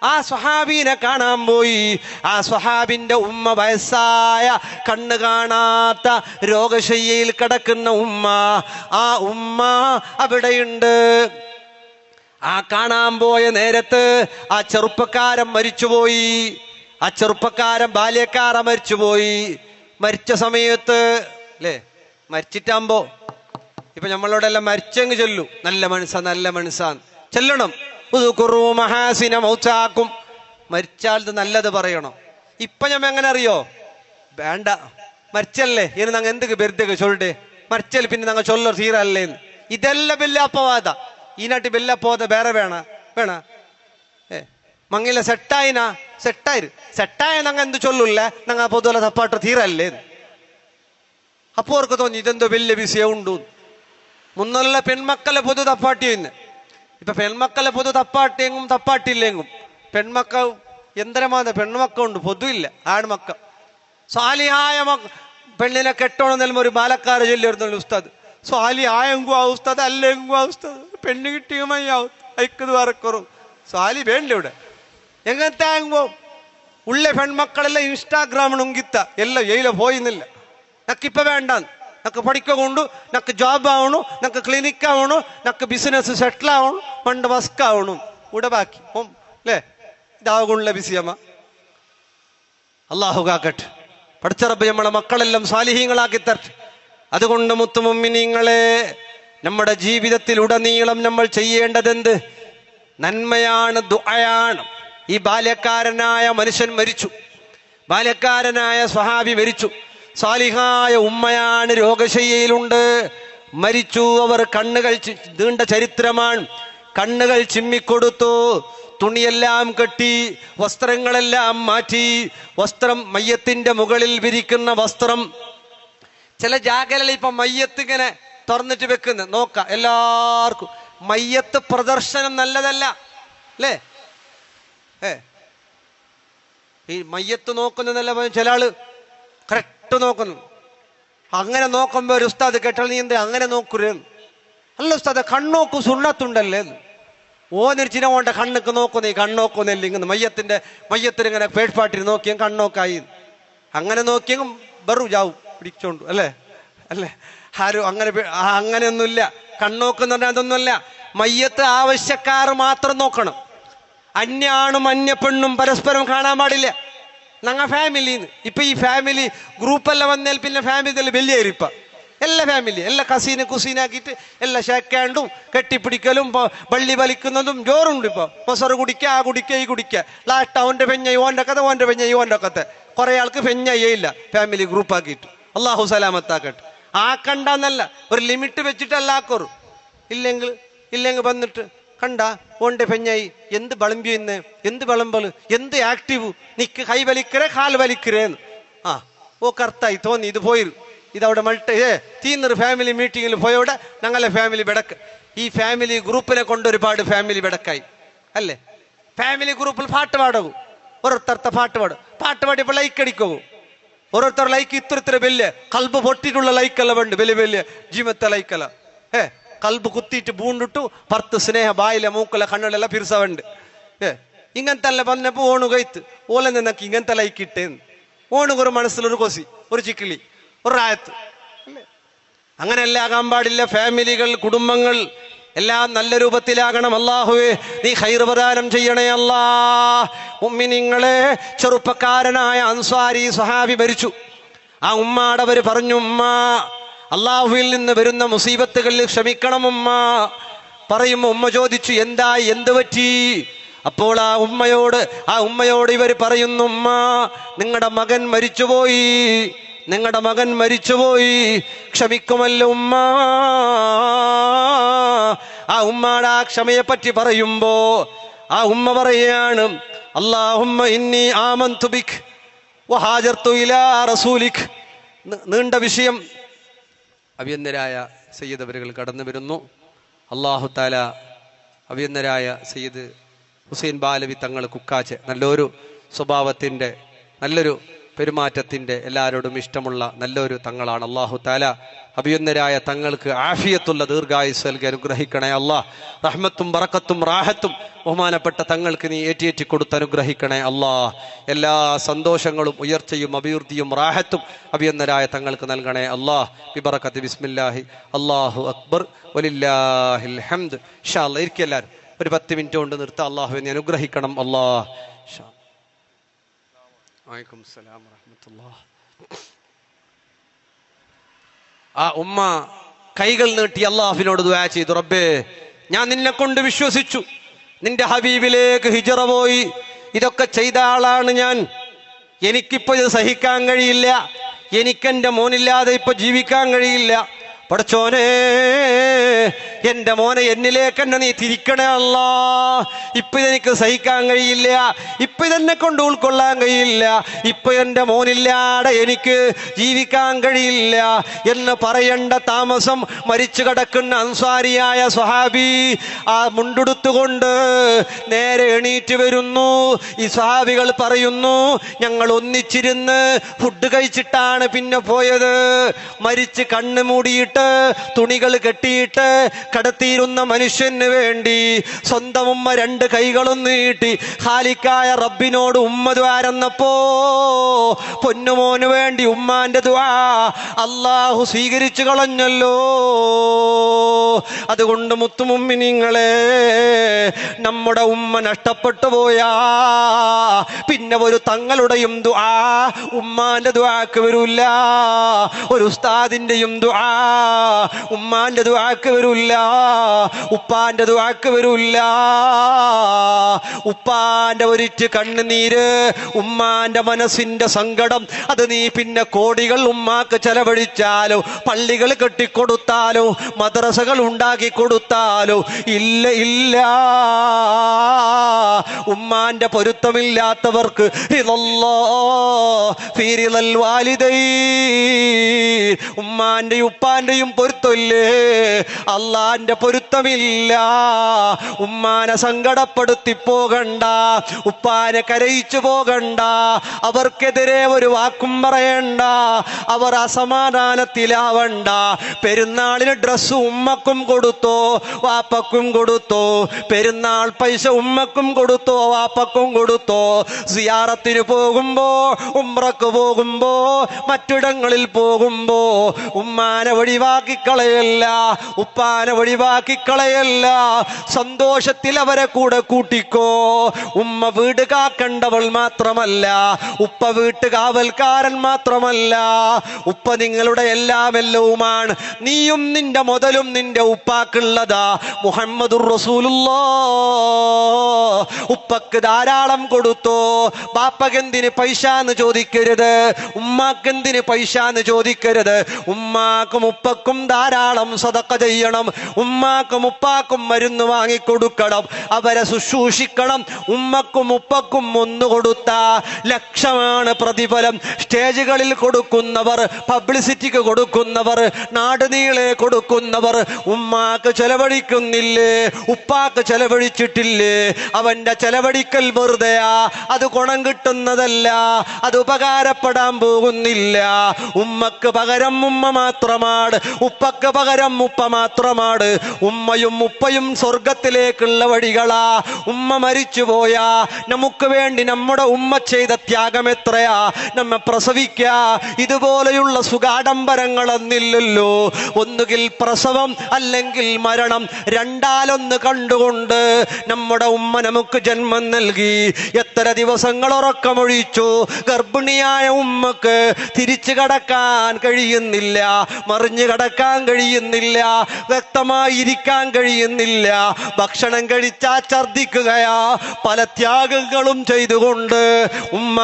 Speaker 1: ആ സ്വഹാബീനെ കാണാൻ പോയി. ആ സ്വഹാബിന്റെ ഉമ്മ വയസ്സായ കണ്ണ് കാണാത്ത രോഗശയ്യയിൽ കിടക്കുന്ന ഉമ്മ. ആ ഉമ്മ അവിടെയുണ്ട്. ആ കാണാൻ പോയ നേരത്ത് ആ ചെറുപ്പക്കാരൻ മരിച്ചുപോയി. ആ ചെറുപ്പക്കാരൻ ബാല്യക്കാരൻ മരിച്ചുപോയി. മരിച്ച സമയത്ത് അല്ലേ മരിച്ചിട്ടാകുമ്പോ ഇപ്പൊ നമ്മളോടെല്ലാം മരിച്ചെങ്കിൽ ചൊല്ലു നല്ല മനസ്സാ നല്ല മനസ്സാന്ന് ചെല്ലണം. മഹാസിന മൗച്ചാക്കും മരിച്ചാൽ നല്ലത് പറയണം. ഇപ്പൊ ഞാൻ എങ്ങനെ അറിയോ? വേണ്ട മരിച്ചല്ലേ ഇനി ഞങ്ങൾ എന്തൊക്കെ ബെരുതൊക്കെ ചൊല്ലേ മരിച്ചാൽ പിന്നെ ഞങ്ങൾ ചൊല്ലോ തീരല്ലേന്ന്. ഇതെല്ലാം വലിയ അപ്പവാദ. ഈ നാട്ടിൽ വലിയ അപ്പവാദ വേറെ വേണ മങ്ങില സെട്ടായിനാ സെട്ടായ ഞങ്ങൾ എന്ത് ചൊല്ലൂല്ലേ ഞങ്ങൾ പൊതുവെ തപ്പാട്ട് തീരല്ലേ. അപ്പോ അവർക്ക് തോന്നി ഇതെന്തോ വലിയ വിഷയം ഉണ്ടു. മുന്നുള്ള പെൺമക്കളെ പൊതു തപ്പാട്ടിയെന്ന്. ഇപ്പൊ പെൺമക്കളെ പൊതു തപ്പാട്ടിയെങ്കും തപ്പാട്ടിയില്ലെങ്കും പെൺമക്കൾ എന്തരമാതെ പെൺമക്കളുണ്ട്, പൊതുവില്ല ആൺമക്കൾ. സ്വാലിഹായ പെണ്ണിനെ കെട്ടോണം നൽകുമ്പോൾ ഒരു ബാലക്കാര ചൊല്ലിയിരുന്നല്ലോ ഉസ്താദ്. സ്വാലി ആയെങ്കും ആ ഉസ്താദ് അല്ലെങ്കും ആ ഉസ്താദ് പെണ്ണ് കിട്ടിയുമായി അയക്കത് വറക്കറും സ്വാലി വേണ്ട ഇവിടെ എങ്ങനത്തെ ആകുമ്പോ ഉള്ള പെൺമക്കളെല്ലാം ഇൻസ്റ്റാഗ്രാമിനുങ്കിത്ത എല്ലാം എയില പോയിന്നില്ല. നക്കിപ്പ വേണ്ടാന്ന് നക്ക് പഠിക്കൊണ്ട് നക്ക് ജോബ് ആവണു, നക്ക് ക്ലിനിക് ആവണു, നക്ക് ബിസിനസ് സെറ്റിൽ ആവണു, പണ്ട് വസ്ക് ആവണു ഇവിടെ ബാക്കി അല്ലേ ഇതാകുള്ള ബിസിയമ്മ. അള്ളാഹു കാക്കട്ടെ. പഠിച്ചറബ് നമ്മളെ മക്കളെല്ലാം സാലിഹീങ്ങളാക്കി തരട്ടെ. അതുകൊണ്ട് മുത്തുമുമ്മിനീങ്ങളെ നമ്മുടെ ജീവിതത്തിൽ ഉടനീളം നമ്മൾ ചെയ്യേണ്ടതെന്ത്? നന്മയാണ്, ദുആയാണ്. ഈ ബാല്യക്കാരനായ മനുഷ്യൻ മരിച്ചു, ബാല്യക്കാരനായ സ്വഹാബി മരിച്ചു. സാലിഹായ ഉമ്മയാണ്, രോഗശയ്യയിലുണ്ട്, മരിച്ചു. അവർ കണ്ണുകൾ നീണ്ട ചരിത്രമാണ്. കണ്ണുകൾ ചിമ്മിക്കൊടുത്തു, തുണിയെല്ലാം കെട്ടി, വസ്ത്രങ്ങളെല്ലാം മാറ്റി. വസ്ത്രം, മയ്യത്തിന്റെ മുകളിൽ വിരിക്കുന്ന വസ്ത്രം, ചില ജാഗകളിൽ ഇപ്പൊ മയ്യത്ത് ഇങ്ങനെ തുറന്നിട്ട് വെക്കുന്ന നോക്കാം എല്ലാവർക്കും. മയ്യത്ത് പ്രദർശനം നല്ലതല്ല അല്ലേ? ഈ മയ്യത്ത് നോക്കുന്നതല്ല, ചില ആള് കറക്റ്റ് നോക്കുന്നു. അങ്ങനെ നോക്കുമ്പോ ഒരു ഉസ്താദ് കേട്ടാൽ നീ എന്താ അങ്ങനെ നോക്കുരേ? അല്ല ഉസ്താദ്, കണ്ണോക്കു സുണ്ണത്തുണ്ടല്ലേ? ഓന്നിരിച്ചിനെ ഓണ്ട കണ്ണൊക്കെ നോക്കുന്നു, ഈ കണ്ണോക്കുന്നില്ല. ഇങ്ങനെ മയ്യത്തിന് ഇങ്ങനെ പേഴ്പാട്ടിന് നോക്കിയും കണ്ണോക്കായി. അങ്ങനെ നോക്കിയെങ്കിൽ ബറു ജാവും പിടിച്ചോണ്ടു അല്ലേ? ആരും അങ്ങനെയൊന്നുമില്ല. കണ്ണോക്കെന്ന് പറഞ്ഞാൽ അതൊന്നുമല്ല. മയ്യത്ത് ആവശ്യക്കാർ മാത്രം നോക്കണം. അന്യാണും അന്യ പെണ്ണും പരസ്പരം കാണാൻ പാടില്ല. ഞങ്ങൾ ഫാമിലിന്ന് ഇപ്പൊ ഈ ഫാമിലി ഗ്രൂപ്പെല്ലാം വന്നാൽ പിന്നെ ഫാമിലി വലിയ എല്ലാ ഫാമിലി എല്ലാ കുസീനാക്കിയിട്ട് എല്ലാ ഷേക്കാണ്ടും കെട്ടിപ്പിടിക്കലും വള്ളി വലിക്കുന്നതും ജോറുണ്ട്. ഇപ്പൊ മൊസറ് കുടിക്കുക, ആ കുടിക്കുക, ഈ കുടിക്കുക. ലാസ്റ്റ് അവന്റെ പെഞ്ഞ ഓന്റെ കഥ, ഓന്റെ പെഞ്ഞ ഓന്റെ കഥ. കുറെ ആൾക്ക് പെഞ്ഞയില്ല ഫാമിലി ഗ്രൂപ്പ് ആക്കിയിട്ട്. അള്ളാഹു സലാമത്താക്കട്ടെ. ആക്കണ്ടെന്നല്ല, ഒരു ലിമിറ്റ് വെച്ചിട്ടല്ല ആക്കോറു. ഇല്ലെങ്കിൽ വന്നിട്ട് കണ്ട ഓന്റെ പെഞ്ഞായി എന്ത് വിളമ്പിന്ന്, എന്ത് വിളമ്പല്, എന്ത് ആക്റ്റീവ്, നിക്ക് കൈ വലിക്കരേ കാൽ വലിക്കരേന്ന്. ഓ കർത്തായി തോന്നി ഇത് പോയിരു. ഇതവിടെ തീന്നൊരു ഫാമിലി മീറ്റിങ്ങിൽ പോയവിടെ ഞങ്ങളെ ഫാമിലി ബെടക്ക്. ഈ ഫാമിലി ഗ്രൂപ്പിനെ കൊണ്ട് ഒരുപാട് ഫാമിലി ബെടക്കായി അല്ലേ? ഫാമിലി ഗ്രൂപ്പിൽ പാട്ട് പാടകൂ, ഓരോരുത്തരത്തെ പാട്ട് പാടിയപ്പോൾ ലൈക്ക് അടിക്കൂ. ഓരോരുത്തർ ലൈക്ക് ഇത്ര വലിയ കൽബ് പൊട്ടിട്ടുള്ള ലൈക്കല്ല വേണ്ട, വലിയ ജീവത്തെ ലൈക്കല്ല. കൽബ് കുത്തിയിട്ട് ബൂണ്ടിട്ടു പർത്ത് സ്നേഹ ബായിലെ മൂക്കല കണ്ണിലെല്ല പിരിസവുണ്ട്. ഇങ്ങനത്തെ വന്നപ്പോ ഓണു കൈത്ത് ഓല നിന്നക്ക് ഇങ്ങനത്തെ ലൈക്ക് ഇട്ടേന്ന്. ഓണുകൊരു മനസ്സിലൊരു കൊസി, ഒരു ചിക്കിളി, ഒരു റായത്ത്. അങ്ങനെയല്ല ആകാൻ പാടില്ല. ഫാമിലികൾ, കുടുംബങ്ങൾ എല്ലാം നല്ല രൂപത്തിലാകണം. അല്ലാഹുവേ നീ ഖൈർ പ്രദാനം ചെയ്യണേ അല്ലാ. മുഅ്മിനീങ്ങളെ, ചെറുപ്പക്കാരനായ അൻസാരി സ്വഹാബി മരിച്ചു. ആ ഉമ്മാടവര് പറഞ്ഞു, ഉമ്മ അള്ളാഹുവിൽ നിന്ന് വരുന്ന മുസീബത്തുകളിൽ ക്ഷമിക്കണം ഉമ്മ. പറയുമ്പോ ഉമ്മ ചോദിച്ചു, എന്തായി, എന്ത് പറ്റി? അപ്പോൾ ആ ഉമ്മയോട് ഇവർ പറയുന്നു, ഉമ്മ നിങ്ങളുടെ മകൻ മരിച്ചുപോയി, ക്ഷമിക്കുമല്ലോ ഉമ്മ. ആ ഉമ്മയുടെ ആ ക്ഷമയെ പറ്റി പറയുമ്പോ ആ ഉമ്മ പറയാണ്, അല്ലാഹുമ്മ ഇന്നി ആമന്തു ബിക് വഹാജർതു ഇലാ റസൂലിക്. നീണ്ട വിഷയം. അഭിയന്തരായ സയ്യിദ് അവരുകൾ കടന്നു വരുന്നു. അല്ലാഹു തആല അഭിയന്തരായ സയ്യിദ് ഹുസൈൻ ബാലവി തങ്ങൾ കുക്കാച്ച്, നല്ലൊരു സ്വഭാവത്തിൻ്റെ, നല്ലൊരു പെരുമാറ്റത്തിൻ്റെ, എല്ലാവരോടും ഇഷ്ടമുള്ള നല്ലൊരു തങ്ങളാണ്. അല്ലാഹു തആല അഭിയന്തരായ തങ്ങൾക്ക് ആഫിയത്തുള്ള ദീർഘായുസ്സ് നൽകി അനുഗ്രഹിക്കണേ അല്ലാഹ്. റഹ്മത്തും ബറക്കത്തും റാഹത്തും ബഹുമാനപ്പെട്ട തങ്ങൾക്ക് നീ ഏറ്റി കൊടുത്ത് അനുഗ്രഹിക്കണേ അല്ലാഹ്. എല്ലാ സന്തോഷങ്ങളും ഉയർച്ചയും അഭിവൃദ്ധിയും റാഹത്തും അഭിയന്തരായ തങ്ങൾക്ക് നൽകണേ അല്ലാഹ്. ബിബറക്കത്ത് ബിസ്മില്ലാഹി അല്ലാഹു അക്ബർ വലില്ലാഹിൽ ഹംദ്. ഇൻഷാ അല്ലാഹ് ഇരിക്കുക എല്ലാവരും. ഒരു 10 മിനിറ്റ് കൊണ്ട് നിർത്താം. അല്ലാഹുവിനെ അനുഗ്രഹിക്കണം അല്ലാഹ്. വഅലൈക്കും സലാം വറഹ്മത്തുള്ളാഹി. ആ ഉമ്മ കൈകൾ നീട്ടി അല്ലാഹുവിനോട് ദുആ ചെയ്തു, റബ്ബേ ഞാൻ നിന്നെ കൊണ്ട് വിശ്വസിച്ചു, നിന്റെ ഹബീബിലേക്ക് ഹിജറ പോയി, ഇതൊക്കെ ചെയ്ത ആളാണ് ഞാൻ. എനിക്കിപ്പോ ഇത് സഹിക്കാൻ കഴിയില്ല, എനിക്കെന്റെ മോനില്ലാതെ ഇപ്പൊ ജീവിക്കാൻ കഴിയില്ല. പടച്ചോനെ, എന്റെ മോനെ എന്നിലേക്ക് എന്നെ നീ തിരിക്കണേ അല്ലാ. ഇപ്പൊ ഇതെനിക്ക് സഹിക്കാൻ കഴിയില്ല, ഇപ്പൊ ഇതെന്നെ കൊണ്ട് ഉൾക്കൊള്ളാൻ കഴിയില്ല, ഇപ്പൊ എന്റെ മോനില്ലാതെ എനിക്ക് ജീവിക്കാൻ കഴിയില്ല എന്ന് പറയേണ്ട താമസം മരിച്ചു കിടക്കുന്ന അൻസാരിയായ സ്വഹാബി ആ മുണ്ടെടുത്തുകൊണ്ട് നേരെ എണീറ്റ് വരുന്നു. ഈ സ്വഹാബികൾ പറയുന്നു, ഞങ്ങൾ ഒന്നിച്ചിരുന്ന് ഫുഡ് കഴിച്ചിട്ടാണ് പിന്നെ പോയത്. മരിച്ച് കണ്ണ് മൂടിയിട്ട് തുണികൾ കെട്ടിയിട്ട് കടത്തിയിരുന്ന മനുഷ്യന് വേണ്ടി സ്വന്തം ഉമ്മ 2 കൈകളും നീട്ടി ഖാലിക്കായ റബ്ബിനോട് ഉമ്മ ദ്വാരന്നപ്പോ പൊന്നുമോന് വേണ്ടി ഉമ്മാന്റെ ദ്വാ അല്ലാഹു സ്വീകരിച്ചു കളഞ്ഞല്ലോ. അതുകൊണ്ട് മുത്തുമുമ്മിനീങ്ങളെ, നമ്മുടെ ഉമ്മ നഷ്ടപ്പെട്ടു പോയാ പിന്നെ ഒരു തങ്ങളുടെയും ദുആ ഉമ്മാന്റെ ദുആക്ക് വരൂല്ല, ഒരു ഉസ്താദിന്റെയും ദുആ ഉമ്മാന്റെ ദുആക്ക് വരൂല്ല, ഉപ്പാന്റെ ദുആക്ക് വരൂല്ല. ഉപ്പാന്റെ ഒരിറ്റ് കണ്ണുനീര്, ഉമ്മാന്റെ മനസ്സിന്റെ സങ്കടം, അത് നീ പിന്നെ കോടികൾ ഉമ്മാക്ക് ചെലവഴിച്ചാലോ, പള്ളികൾ കെട്ടിക്കൊടുത്താലോ, മദ്രസകൾ ഉണ്ടാക്കി കൊടുത്താലോ ഇല്ല. ഉമ്മാന്റെ പൊരുത്തമില്ലാത്തവർക്ക് ഉമ്മാന്റെയും ഉപ്പാന്റെയും പൊരുത്തമില്ലേ, അള്ളാന്റെ പൊരുത്തമില്ല. ഉമ്മാനെ സങ്കടപ്പെടുത്തി പോകണ്ട, ഉപ്പാനെ കരയിച്ചു പോകണ്ട, അവർക്കെതിരെ ഒരു വാക്കും പറയണ്ട, അവർ അസമാധാനത്തിലാവണ്ട. പെരുന്നാളിന് ഡ്രസ്സ് ഉമ്മക്കും കൊടുത്തോ വാപ്പക്കും കൊടുത്തോ, പെരുന്നാൾ പൈസ ഉമ്മക്കും കൊടുത്തോ വാപ്പക്കും കൊടുത്തോ. സിയാറത്തിന് പോകുമ്പോ, ഉംറക്ക് പോകുമ്പോ, മറ്റിടങ്ങളിൽ പോകുമ്പോ ഉമ്മാനെ ഒഴിവാക്കി കളയല്ല, ഉപ്പാനെ ഒഴിവാക്കി കളയല്ല. സന്തോഷത്തിൽ അവരെ കൂടെ കൂട്ടിക്കോ. ഉമ്മ വീട് കാക്കേണ്ടവൾ മാത്രമല്ല, ഉപ്പ വീട്ടുകാവൽക്കാരൻ മാത്രമല്ല, ഉപ്പ നിങ്ങളുടെ എല്ലാമെല്ലാവുമാണ്. നീയും നിന്റെ മുതലും നിന്റെ ഉപ്പാക്കുള്ളതാ. മുഹമ്മദുർ റസൂലുള്ളാഹ് ഉപ്പക്ക് ധാരാളം കൊടുത്തോ. ബാപ്പക്കെന്തിന് പൈസ എന്ന് ചോദിക്കരുത്, ഉമ്മാക്കെന്തിന് പൈസ എന്ന് ചോദിക്കരുത്. ഉമ്മാക്കും ഉപ്പക്കും ധാരാളം സദഖ ചെയ്യണം, ഉമ്മാക്കും ഉപ്പാക്കും മരുന്ന് വാങ്ങിക്കൊടുക്കണം, അവരെ ശുശ്രൂഷിക്കണം. ഉമ്മക്കും ഉപ്പക്കും ഒന്ന് കൊടുത്ത ലക്ഷമാണ് പ്രതിഫലം. സ്റ്റേജുകളിൽ കൊടുക്കുന്നവർ, പബ്ലിസിറ്റിക്ക് കൊടുക്കുന്നവർ, നാട് നീളെ കൊടുക്കുന്നവർ ഉമ്മാക്ക് ചെലവഴിക്കുന്നില്ലേ, ഉപ്പാക്ക് ചെലവഴിച്ചിട്ടില്ലേ? അവന്റെ ചെലവഴിക്കൽ വെറുതെയാ, അത് ഗുണം കിട്ടുന്നതല്ല, അത് ഉപകാരപ്പെടാൻ പോകുന്നില്ല. ഉമ്മക്ക് പകരം ഉമ്മ മാത്രമാണ്, ഉപ്പക്ക് പകരം ഉപ്പ മാത്രമാണ്. ഉമ്മയും ഉപ്പയും സ്വർഗത്തിലേക്കുള്ള വഴികളാ. ഉമ്മ മരിച്ചു പോയാ നമുക്ക് വേണ്ടി നമ്മുടെ ഉമ്മ ചെയ്ത ത്യാഗം എത്രയാ. നമ്മെ പ്രസവിക്ക ഇതുപോലെയുള്ള സുഖാഡംബരങ്ങളൊന്നില്ലല്ലോ. ഒന്നുകിൽ പ്രസവം അല്ലെങ്കിൽ മരണം, രണ്ടാലൊന്ന് കണ്ടുകൊണ്ട് നമ്മുടെ ഉമ്മ നമുക്ക് ജന്മം നൽകി. എത്ര ദിവസങ്ങൾ ഉറക്കമൊഴിച്ചു. ഗർഭിണിയായ ഉമ്മക്ക് തിരിച്ചു കടക്കാൻ കഴിയുന്നില്ല, മറിഞ്ഞു കടക്കാൻ കഴിയുന്നില്ല, വ്യക്തമായിരിക്കാൻ കഴിയുന്നില്ല. ഭക്ഷണം കഴിച്ചാ ഛർദിക്കുകയാ. പല ത്യാഗങ്ങളും ചെയ്തുകൊണ്ട് ഉമ്മ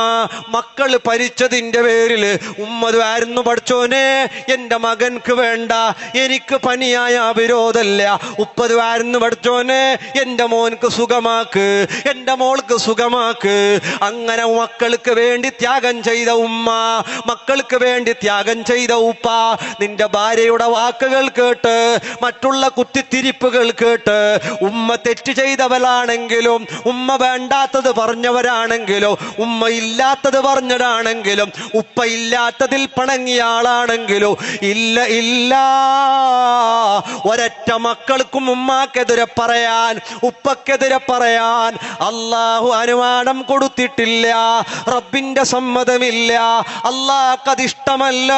Speaker 1: മക്കള് പരിച്ചതിന്റെ പേരിൽ ഉമ്മതായിരുന്നു, പഠിച്ചോനെ എന്റെ മകൻക്ക് വേണ്ട, എനിക്ക് പനിയായ വിരോധമല്ല. ഉപ്പതുവായിരുന്നു, പഠിച്ചോനെ എന്റെ മോൻക്ക് സുഖമാക്ക്, എന്റെ മോൾക്ക് സുഖമാക്ക്. അങ്ങനെ മക്കൾക്ക് വേണ്ടി ത്യാഗം ചെയ്ത ഉമ്മ, മക്കൾക്ക് വേണ്ടി ത്യാഗം ചെയ്ത ഉപ്പ. നിന്റെ ഭാര്യയുടെ വാക്കുകൾ കേട്ട്, മറ്റുള്ള കുത്തിത്തിരിപ്പുകൾ കേട്ട്, ഉമ്മ തെറ്റ് ചെയ്തവളാണെങ്കിലും, ഉമ്മ വേണ്ടാത്തത് പറഞ്ഞവരാണെങ്കിലും, ഉമ്മ ഇല്ലാത്തത് പറഞ്ഞവരാണെങ്കിലും, ഉപ്പ ഇല്ലാത്തതിൽ പിണങ്ങിയ ആളാണെങ്കിലും, ഇല്ല ഇല്ല, ഒരൊറ്റ മക്കൾക്കും ഉമ്മാക്കെതിരെ പറയാൻ, ഉപ്പക്കെതിരെ പറയാൻ അള്ളാഹു അനുവാദം കൊടുത്തിട്ടില്ല. റബ്ബിന്റെ സമ്മതമില്ല, അള്ളാഹ്ക്കതിഷ്ടമല്ല.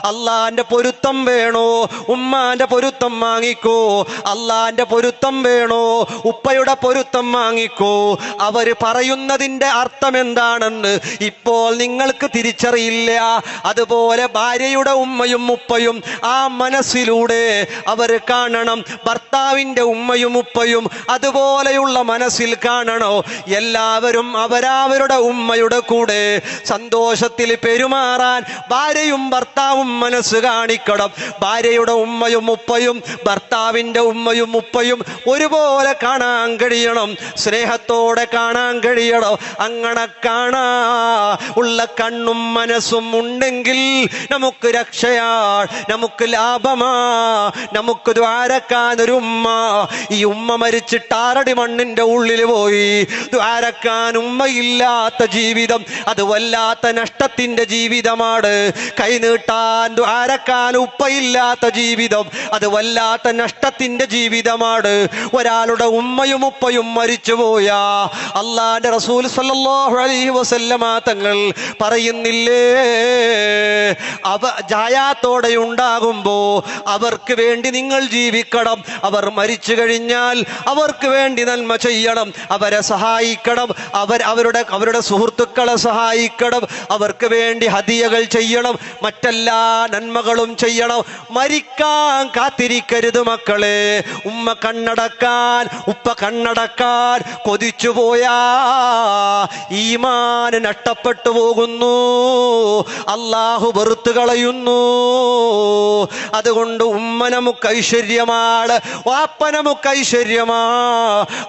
Speaker 1: അള്ളാന്റെ പൊരുത്തം വേണോ? ഉമ്മാന്റെ പൊരുത്തം വാങ്ങിക്കോ. അള്ളാന്റെ പൊരുത്തം വേണോ? ഉപ്പയുടെ പൊരുത്തം വാങ്ങിക്കോ. അവര് പറയുന്നതിന്റെ അർത്ഥം എന്താണെന്ന് ഇപ്പോൾ നിങ്ങൾക്ക് തിരിച്ചറിയില്ല. അതുപോലെ ഭാര്യയുടെ ഉമ്മയും ഉപ്പയും ആ മനസ്സിലൂടെ അവർ കാണണം. ഭർത്താവിന്റെ ഉമ്മയും ഉപ്പയും അതുപോലെയുള്ള മനസ്സിൽ കാണണോ? എല്ലാവരും അവരവരുടെ ഉമ്മയുടെ കൂടെ സന്തോഷത്തിൽ പെരുമാറാൻ ഭാര്യയും ഭർത്താവും മനസ്സ് കാണിക്കണം. ഭാര്യയുടെ ഉമ്മയും ഉപ്പയും ഭർത്താവിന്റെ ഉമ്മയും ഉപ്പയും ഒരുപോലെ കാണാൻ കഴിയണം, സ്നേഹത്തോടെ കാണാൻ കഴിയണം. അങ്ങനെ കാണാ ഉള്ള കണ്ണും മനസ്സും ഉണ്ടെങ്കിൽ നമുക്ക് രക്ഷയാണ്, നമുക്ക് ലാഭമാ, നമുക്ക് ദ്വാരക്കാൻ ഒരു ഉമ്മ. ഈ ഉമ്മ മരിച്ചിട്ട് ആറടി മണ്ണിന്റെ ഉള്ളിൽ പോയി. ദ്വാരക്കാൻ ഉമ്മയില്ലാത്ത ജീവിതം അത് വല്ലാത്ത നഷ്ടത്തിന്റെ ജീവിതമാണ്. കൈനീട്ടാൻ ദ്വാരക്കാൻ ഉപ്പയില്ലാത്ത ജീവിതം അത് വല്ലാത്ത നഷ്ടത്തിന്റെ ജീവിതമാണ്. ഒരാളുടെ ഉമ്മയും ഉപ്പയും മരിച്ചുപോയാ അള്ളാന്റെ റസൂൽ സല്ലല്ലാഹു അലൈഹി വസല്ലമ തങ്ങൾ പറയുന്നില്ലേ, ജായാത്തോടെ ഉണ്ടാകുമ്പോ അവർക്ക് വേണ്ടി നിങ്ങൾ ജീവിക്കണം. അവർ മരിച്ചു കഴിഞ്ഞാൽ അവർക്ക് വേണ്ടി നന്മ ചെയ്യണം, അവരെ സഹായിക്കണം, അവരുടെ സുഹൃത്തുക്കളെ സഹായിക്കണം, അവർക്ക് വേണ്ടി ഹദിയകൾ ചെയ്യണം, മറ്റെല്ലാ നന്മകളും ചെയ്യണം. മരിക്കാൻ കാത്തിരിക്കരുത് മക്കളെ. ഉമ്മ കണ്ണടക്കാൻ ഉപ്പ കണ്ണടക്കാൻ കൊതിച്ചുപോയാ ഈമാൻ നഷ്ടപ്പെട്ടു പോകുന്നു, അള്ളാഹു വെറുത്തു കളയുന്നു. അതുകൊണ്ട് ഉമ്മ നമുക്ക് ഐശ്വര്യമാണ്, വാപ്പ നമുക്ക് ഐശ്വര്യം വിജയമാ.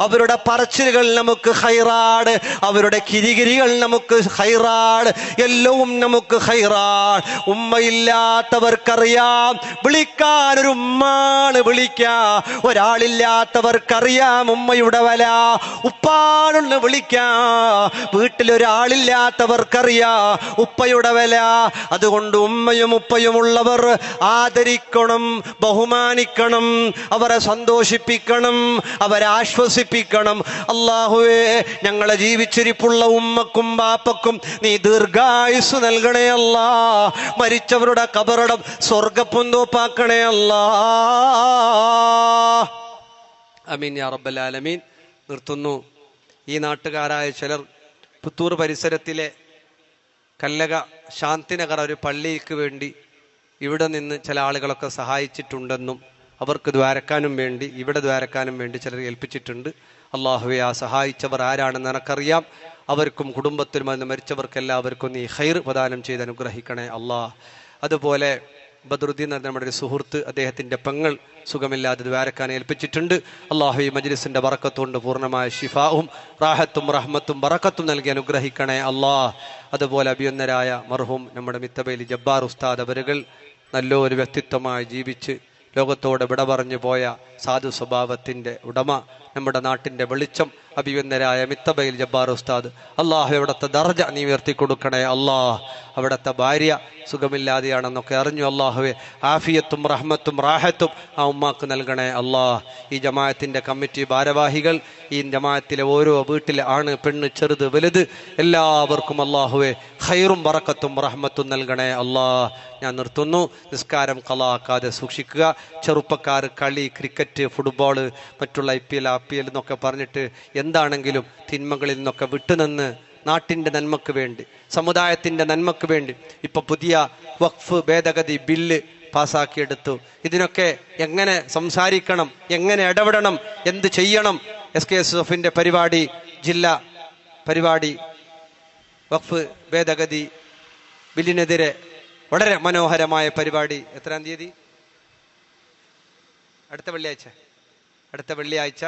Speaker 1: അവരുടെ പറച്ചിലുകൾ നമുക്ക് ഖൈറാണ്, അവരുടെ കിരികിരികൾ നമുക്ക് ഖൈറാണ്, എല്ലവും നമുക്ക് ഖൈറാണ്. ഉമ്മയില്ലാത്തവർക്കറിയാം വിളിക്കാൻ ഒരു ഉമ്മാണ് വിളിക്കാ. ഒരാളില്ലാത്തവർക്കറിയാം ഉമ്മയുടെ വില. ഉപ്പാനൊന്ന് വിളിക്കാ. വീട്ടിലൊരാളില്ലാത്തവർക്കറിയാം ഉപ്പയുടെ വില. അതുകൊണ്ട് ഉമ്മയും ഉപ്പയും ഉള്ളവർ ആദരിക്കണം, ബഹുമാനിക്കണം, അവരെ സന്തോഷിപ്പിക്കണം, അവരെ ആശ്വസിപ്പിക്കണം. അല്ലാഹുവേ, ഞങ്ങളെ ജീവിച്ചിരിപ്പുള്ള ഉമ്മക്കും ബാപ്പക്കും നീ ദീർഘായുസ് നൽകണേ അല്ലാ. മരിച്ചവരുടെ ഖബറിടം സ്വർഗ്ഗപ്പൂന്തോപ്പാക്കണേ അല്ലാ. ആമീൻ യാ റബ്ബൽ ആലമീൻ. നിർത്തുന്നു. ഈ നാട്ടുകാരായ ചിലർ പുത്തൂർ പരിസരത്തിലെ കല്ലക ശാന്തിനഗർ ഒരു പള്ളിക്ക് വേണ്ടി ഇവിടെ നിന്ന് ചില ആളുകളൊക്കെ സഹായിച്ചിട്ടുണ്ടെന്നും അവർക്ക് ദ്വാരക്കാനും വേണ്ടി ഇവിടെ ദ്വാരക്കാനും വേണ്ടി ചിലർ ഏൽപ്പിച്ചിട്ടുണ്ട്. അള്ളാഹുവെ, ആ സഹായിച്ചവർ ആരാണെന്ന് എനിക്കറിയാം. അവർക്കും കുടുംബത്തിലും അന്ന് മരിച്ചവർക്കെല്ലാവർക്കും നീ ഖൈർ പ്രദാനം ചെയ്ത് അനുഗ്രഹിക്കണേ അള്ളാഹ്. അതുപോലെ ബദറുദ്ദീൻ എന്ന നമ്മുടെ ഒരു സുഹൃത്ത്, അദ്ദേഹത്തിൻ്റെ പെങ്ങൾ സുഖമില്ലാതെ ദ്വാരക്കാൻ ഏൽപ്പിച്ചിട്ടുണ്ട്. അള്ളാഹു ഈ മജ്ലിസിൻ്റെ ബറക്കത്തുകൊണ്ട് പൂർണ്ണമായ ശിഫാവും റാഹത്തും റഹ്മത്തും ബറക്കത്തും നൽകി അനുഗ്രഹിക്കണേ അള്ളാഹ്. അതുപോലെ അഭിയന്നരായ മർഹൂം നമ്മുടെ മിത്തബൈലി ജബ്ബാർ ഉസ്താദ് അവരുകൾ നല്ലൊരു വ്യക്തിത്വമായി ജീവിച്ച് ലോകത്തോട് വിട പറഞ്ഞു പോയ സാധു സ്വഭാവത്തിൻ്റെ ഉടമ, നമ്മുടെ നാട്ടിൻ്റെ വെളിച്ചം അഭിവന്ദരായ മിത്തബൈൽ ജബ്ബാർ ഉസ്താദ്, അള്ളാഹു അവിടുത്തെ ദർജ നീ ഉയർത്തിക്കൊടുക്കണേ അള്ളാഹ്. അവിടുത്തെ ഭാര്യ സുഖമില്ലാതെയാണെന്നൊക്കെ അറിഞ്ഞു. അള്ളാഹുവെ, ആഫിയത്തും റഹ്മത്തും റാഹത്തും ആ ഉമ്മാക്ക് നൽകണേ അള്ളാഹ്. ഈ ജമാഅത്തിൻ്റെ കമ്മിറ്റി ഭാരവാഹികൾ, ഈ ജമാഅത്തിലെ ഓരോ വീട്ടിലെ ആണ് പെണ്ണ് ചെറുത് വലുത് എല്ലാവർക്കും അള്ളാഹുവെ ഖൈറും ബറക്കത്തും റഹ്മത്തും നൽകണേ അള്ളാഹ്. ഞാൻ നിർത്തുന്നു. നിസ്കാരം ഖളാക്കാതെ സൂക്ഷിക്കുക. ചെറുപ്പക്കാർ കളി, ക്രിക്കറ്റ്, ഫുട്ബോൾ, മറ്റുള്ള IPL എന്നൊക്കെ പറഞ്ഞിട്ട് എന്താണെങ്കിലും തിന്മകളിൽ നിന്നൊക്കെ വിട്ടുനിന്ന് നാട്ടിൻ്റെ നന്മക്ക് വേണ്ടി, സമുദായത്തിൻ്റെ നന്മക്ക് വേണ്ടി ഇപ്പൊ പുതിയ വഖഫ് ഭേദഗതി ബില്ല് പാസ്സാക്കിയെടുത്തു. ഇതിനൊക്കെ എങ്ങനെ സംസാരിക്കണം, എങ്ങനെ ഇടപെടണം, എന്ത് ചെയ്യണം, SKSF പരിപാടി, ജില്ലാ പരിപാടി വഖഫ് ഭേദഗതി ബില്ലിനെതിരെ വളരെ മനോഹരമായ പരിപാടി. എത്രാം തീയതി? അടുത്ത വെള്ളിയാഴ്ച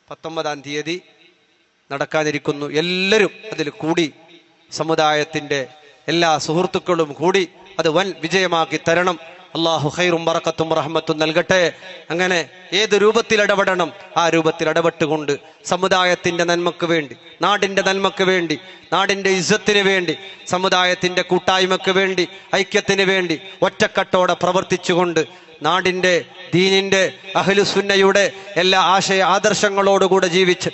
Speaker 1: 19-ാം തീയതി നടക്കാനിരിക്കുന്നു. എല്ലാവരും അതിൽ കൂടി, സമുദായത്തിൻ്റെ എല്ലാ സുഹൃത്തുക്കളും കൂടി അത് വൻ വിജയമാക്കി തരണം. അള്ളാഹു ഖൈറും ബറക്കത്തും റഹ്മത്തും നൽകട്ടെ. അങ്ങനെ ഏത് രൂപത്തിൽ ഇടപെടണം ആ രൂപത്തിൽ ഇടപെട്ടുകൊണ്ട് സമുദായത്തിൻ്റെ നന്മക്ക് വേണ്ടി, നാടിൻ്റെ നന്മക്ക് വേണ്ടി, നാടിൻ്റെ ഇസ്സത്തിന് വേണ്ടി, സമുദായത്തിൻ്റെ കൂട്ടായ്മക്ക് വേണ്ടി, ഐക്യത്തിന് വേണ്ടി ഒറ്റക്കെട്ടോടെ പ്രവർത്തിച്ചുകൊണ്ട് നാടിൻ്റെ, ദീനിൻ്റെ, അഹ്ലുസുന്നയുടെ എല്ലാ ആദർശങ്ങളോടുകൂടെ ജീവിച്ച്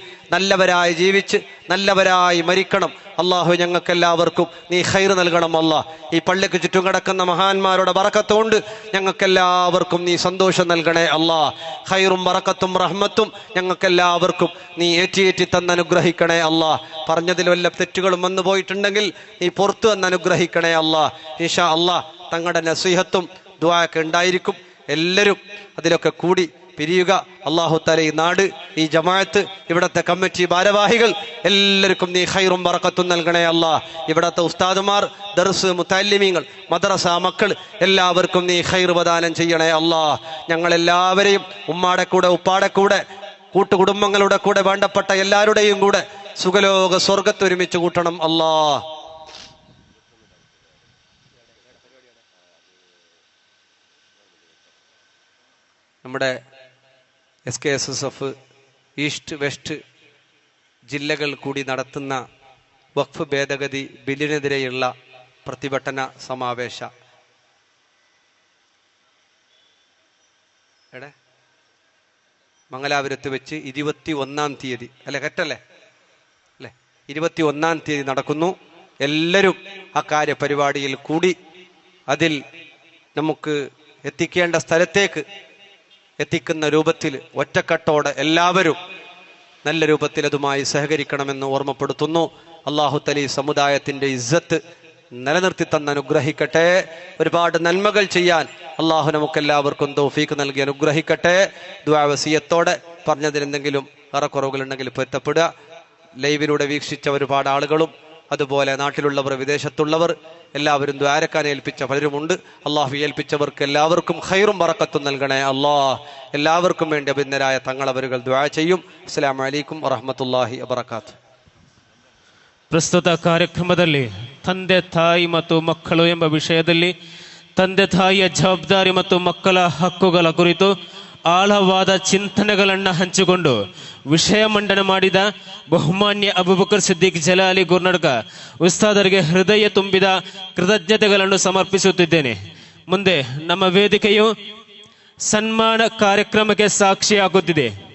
Speaker 1: നല്ലവരായി മരിക്കണം. അള്ളാഹു ഞങ്ങൾക്കെല്ലാവർക്കും നീ ഖൈർ നൽകണം അല്ലാഹ്. ഈ പള്ളിക്ക് ചുറ്റും കിടക്കുന്ന മഹാന്മാരുടെ ബറക്കത്തുകൊണ്ട് ഞങ്ങൾക്കെല്ലാവർക്കും നീ സന്തോഷം നൽകണേ അല്ലാഹ്. ഖൈറും ബറക്കത്തും റഹ്മത്തും ഞങ്ങൾക്കെല്ലാവർക്കും നീ ഏറ്റി തന്ന് അനുഗ്രഹിക്കണേ അല്ലാഹ്. പറഞ്ഞതിൽ വല്ല തെറ്റുകളും വന്നു പോയിട്ടുണ്ടെങ്കിൽ നീ പുറത്തു വന്ന് അനുഗ്രഹിക്കണേ അല്ലാഹ്. ഇൻഷാ അല്ലാഹ് തങ്ങളുടെ നസീഹത്തും ദുആയൊക്കെ ഉണ്ടായിരിക്കും. എല്ലാവരും അതിലൊക്കെ കൂടി പിരിയുക. അല്ലാഹു തആല ഈ നാട്, ഈ ജമാഅത്ത്, ഇവിടത്തെ കമ്മിറ്റി ഭാരവാഹികൾ എല്ലാവർക്കും നീ ഖൈറും ബറക്കത്തും നൽകണേ അല്ലാഹ്. ഇവിടത്തെ ഉസ്താദുമാർ, ദർസ് മുതല്ലിമീങ്ങൾ, മദ്രസ മക്കൾ എല്ലാവർക്കും നീ ഖൈർ പ്രദാനം ചെയ്യണേ അല്ലാഹ്. ഞങ്ങളെല്ലാവരെയും ഉമ്മാടെ കൂടെ, ഉപ്പാടെ കൂടെ, കൂട്ടുകുടുംബങ്ങളുടെ കൂടെ, വേണ്ടപ്പെട്ട എല്ലാവരുടെയും കൂടെ സുഖലോക സ്വർഗത്ത് ഒരുമിച്ച് കൂട്ടണം അല്ലാഹ്. നമ്മുടെ SKSF ഈസ്റ്റ് വെസ്റ്റ് ജില്ലകൾ കൂടി നടത്തുന്ന വഖഫ് ഭേദഗതി ബില്ലിനെതിരെയുള്ള പ്രതിഭട്ടന സമാവേശ മംഗലാപുരത്ത് വെച്ച് 21-ാം തീയതി അല്ലെ, കറക്റ്റല്ലേ? 21-ാം തീയതി നടക്കുന്നു. എല്ലാവരും ആ കാര്യ പരിപാടിയിൽ കൂടി അതിൽ നമുക്ക് എത്തിക്കേണ്ട സ്ഥലത്തേക്ക് എത്തിക്കുന്ന രൂപത്തിൽ ഒറ്റക്കെട്ടോടെ എല്ലാവരും നല്ല രൂപത്തിൽ അതുമായി സഹകരിക്കണമെന്ന് ഓർമ്മപ്പെടുത്തുന്നു. അല്ലാഹു തആല സമുദായത്തിൻ്റെ ഇസ്സത്ത് നിലനിർത്തി തന്ന് അനുഗ്രഹിക്കട്ടെ. ഒരുപാട് നന്മകൾ ചെയ്യാൻ അള്ളാഹു നമുക്കെല്ലാവർക്കും തൗഫീഖ് നൽകി അനുഗ്രഹിക്കട്ടെ. ദുആ വസിയത്തോടെ പറഞ്ഞതിൽ എന്തെങ്കിലും കുറവുകളുണ്ടെങ്കിൽ പൊരുത്തപ്പെടുക. ലൈവിലൂടെ വീക്ഷിച്ച ഒരുപാട് ആളുകളും അതുപോലെ നാട്ടിലുള്ളവർ വിദേശത്തുള്ളവർ എല്ലാവരും ദ്വാരക്കാൻ ഏൽപ്പിച്ച പലരുമുണ്ട്. അള്ളാഹു ഏൽപ്പിച്ചവർക്ക് എല്ലാവർക്കും ഖൈറും ബറക്കത്തും നൽകണേ അള്ളാഹ്. എല്ലാവർക്കും വേണ്ടി അഭിന്നരായ തങ്ങളവരുകൾ ദ്വാ ചെയ്യും. അസ്സലാമു അലൈക്കും വറഹ്മത്തുള്ളാഹി വബറകാതുഹു.
Speaker 2: ಪ್ರಸ್ತುತ ಕಾರ್ಯಕ್ರಮದಲ್ಲಿ ತಂದೆ ತಾಯಿ ಮತ್ತು ಮಕ್ಕಳು ಎಂಬ ವಿಷಯದಲ್ಲಿ ತಂದೆ ತಾಯಿಯ ಜವಾಬ್ದಾರಿ ಮತ್ತು ಮಕ್ಕಳ ಹಕ್ಕುಗಳ ಕುರಿತು ಆಳವಾದ ಚಿಂತನೆಗಳನ್ನು ಹಂಚಿಕೊಂಡು ವಿಷಯ ಮಂಡನೆ ಮಾಡಿದ ಬಹುಮಾನ್ಯ ಅಬೂಬಕರ್ ಸಿದ್ದಿಕ್ ಜಲಾಲಿ ಗುರ್ನಡ್ಕ ಉಸ್ತಾದರಿಗೆ ಹೃದಯ ತುಂಬಿದ ಕೃತಜ್ಞತೆಗಳನ್ನು ಸಮರ್ಪಿಸುತ್ತಿದ್ದೇನೆ. ಮುಂದೆ ನಮ್ಮ ವೇದಿಕೆಯು ಸನ್ಮಾನ ಕಾರ್ಯಕ್ರಮಕ್ಕೆ ಸಾಕ್ಷಿಯಾಗುತ್ತಿದೆ.